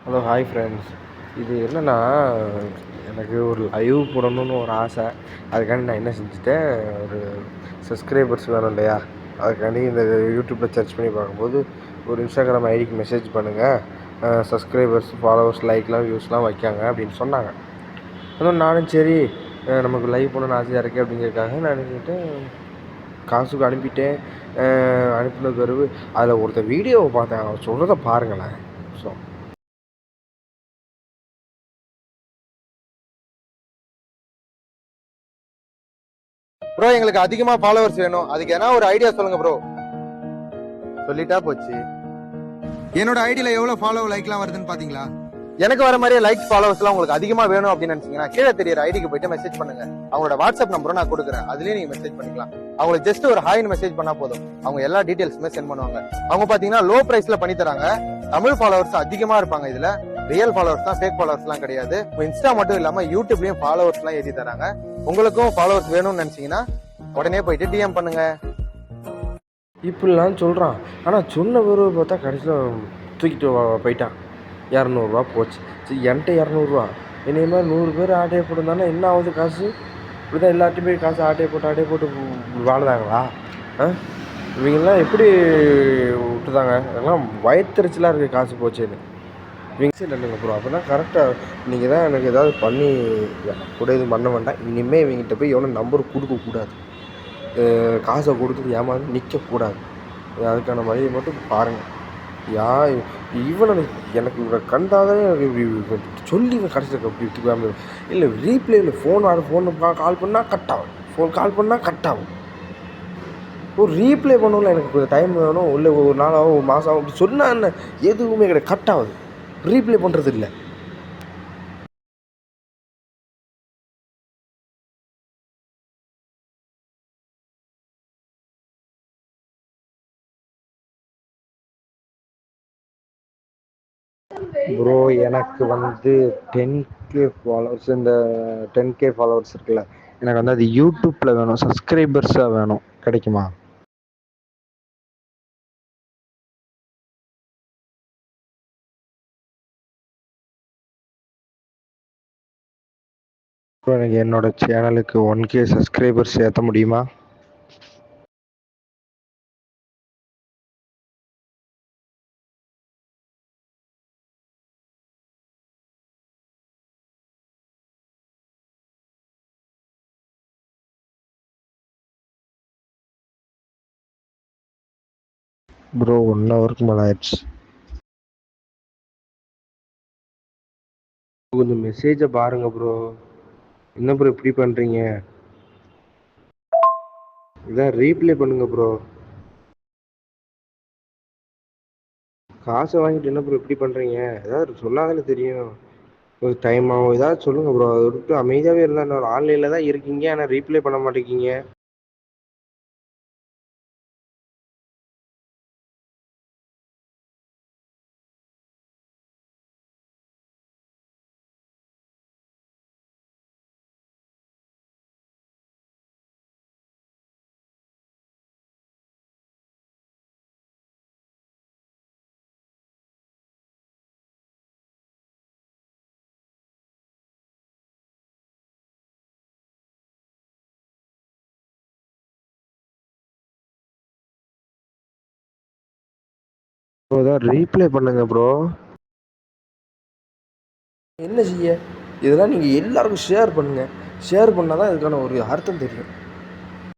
Hello hi friends. இது என்னென்னா, எனக்கு ஒரு லைவ் போடணும்னு ஒரு ஆசை. அதுக்காண்டி நான் என்ன செஞ்சுட்டேன், ஒரு சப்ஸ்கிரைபர்ஸ் வேணும் இல்லையா, அதுக்காண்டி இந்த யூடியூப்பில் சர்ச் பண்ணி பார்க்கும்போது ஒரு இன்ஸ்டாகிராம் ஐடிக்கு மெசேஜ் பண்ணுங்கள், சப்ஸ்கிரைபர்ஸ் ஃபாலோவர்ஸ் லைக்லாம் வியூஸ்லாம் வைக்காங்க அப்படின்னு சொன்னாங்க. அதுவும் நானும் சரி நமக்கு லைவ் போடணும்னு ஆசையாக இருக்குது அப்படிங்கிறதுக்காக நான் நினச்சிட்டு காசுக்கு அனுப்பிட்டேன். அனுப்பின பிறகு அதில் ஒருத்தர் வீடியோவை பார்த்தேன், அவர் சொல்கிறத பாருங்களேன். ஸோ ப்ரோ எங்களுக்கு அதிகமா ஃபாலோவர்ஸ் வேணும், அதுக்கு என்ன ஒரு ஐடியா சொல்லுங்க ப்ரோ. சொல்லிட்டா போச்சு. என்னோட ஐடியில எவ்வளவு ஃபாலோ லைக்லாம் வருதுன்னு பாத்தீங்களா? எனக்கு வர மாதிரியே லைக் ஃபாலோவர்ஸ்லாம் உங்களுக்கு அதிகமா வேணும் அப்படின்னு நினைச்சீங்கன்னா கீழே தெரியற ஐடிக்கு போயிட்டு மெசேஜ் பண்ணுங்க. அவங்களோட வாட்ஸ்அப் நம்பரும் நான் கொடுக்குறேன், அதுலயே நீங்க மெசேஜ் பண்ணிக்கலாம். அவங்களுக்கு ஜஸ்ட் ஒரு ஹாய்னு மெசேஜ் பண்ணா போதும், அவங்க எல்லா டீடைல்ஸுமே சென்ட் பண்ணுவாங்க. அவங்க பாத்தீங்கன்னா லோ பிரைஸ்ல பண்ணி தராங்க. தமிழ் ஃபாலோவர்ஸ் அதிகமா இருப்பாங்க இதுல, ரியல் ஃபாலோவர்ஸ் தான், ஃபேக் ஃபாலோவர்ஸ் எல்லாம் கிடையாது. இன்ஸ்டா மட்டும் இல்லாம யூடியூப்லயும் ஃபாலோவர்ஸ் எல்லாம் ஏற்றி தராங்க. உங்களுக்கும் ஃபாலோவர்ஸ் வேணும்னு நினைச்சீங்கன்னா உடனே போயிட்டு டிஎம் பண்ணுங்க. இப்படிலாம் சொல்கிறான், ஆனால் சொன்ன பிறகு பார்த்தா கடைசியில் தூக்கிட்டு போயிட்டான். 200 போச்சு. சரி, என்கிட்ட 200, என்னைய மாதிரி 100 பேர் ஆட்டையை போட்டிருந்தானே என்ன ஆகுது காசு? இப்படி தான் எல்லாத்தையுமே காசு ஆட்டையை போட்டு வாழுதாங்களா? இவங்கெல்லாம் எப்படி விட்டுதாங்க? அதெல்லாம் வயிற்றுச்சலாக இருக்குது காசு போச்சேன்னு. இவங்க சரி இல்லைங்க ப்ரோ, அப்படின்னா கரெக்டாக நீங்கள் தான் எனக்கு ஏதாவது பண்ணி கூட எதுவும் பண்ண வேண்டாம். இனிமேல் இவங்ககிட்ட போய் எவ்வளோ நம்பர் கொடுக்கக்கூடாது, காசை கொடுத்துட்டு ஏமாந்து நிற்கக்கூடாது. அதுக்கான வழியை மட்டும் பாருங்கள். இவனை எனக்கு இவரை கண்டாதான் சொல்லி கடைசியில் இல்லை ரீப்ளேயில் ஃபோன் கால் பண்ணால் கட் ஆகும், கால் பண்ணால் கட் ஆகும். ஒரு ரீப்ளே பண்ணல, எனக்கு கொஞ்சம் டைம் வேணும், இல்லை ஒரு நாள் ஆகும், ஒரு மாதம் ஆகும், அப்படி சொன்னால் என்ன, எதுவுமே கிடையாது, கட் ஆகுது. ரீப்ளே பண்ணுறது இல்லை. ப்ரோ எனக்கு 10K ஃபாலோவர்ஸ், இந்த 10K ஃபாலோவர்ஸ் இருக்குல்ல, எனக்கு அது யூடியூப்பில் வேணும், சப்ஸ்கிரைபர்ஸாக வேணும். கிடைக்குமா? ப்ரோ எனக்கு என்னோட சேனலுக்கு 1K சப்ஸ்கிரைபர்ஸ் ஏற்ற முடியுமா? ப்ரோ 1 ஹவருக்கு மேலே ஆயிடுச்சு. கொஞ்சம் மெசேஜை பாருங்க ப்ரோ. என்ன ப்ரோ இப்படி பண்ணுறீங்க? இதான் ரீப்ளே பண்ணுங்க ப்ரோ. காசை வாங்கிட்டு என்ன ப்ரோ இப்படி பண்ணுறீங்க? ஏதாவது சொன்னாதானே தெரியும். ஒரு டைம் ஆகும், ஏதாவது சொல்லுங்கள் ப்ரோ. அதை விட்டு அமைதியாகவே இருந்தால் நான் ஆன்லைனில் தான் இருக்கீங்க, ஆனால் ரீப்ளே பண்ண மாட்டேங்கிங்க. ப்ரோ ஏதாவது ரீப்ளே பண்ணுங்க ப்ரோ. என்ன செய்ய, இதெல்லாம் நீங்கள் எல்லாருக்கும் ஷேர் பண்ணுங்கள். ஷேர் பண்ணால் தான் இதுக்கான ஒரு அர்த்தம் தெரியும்.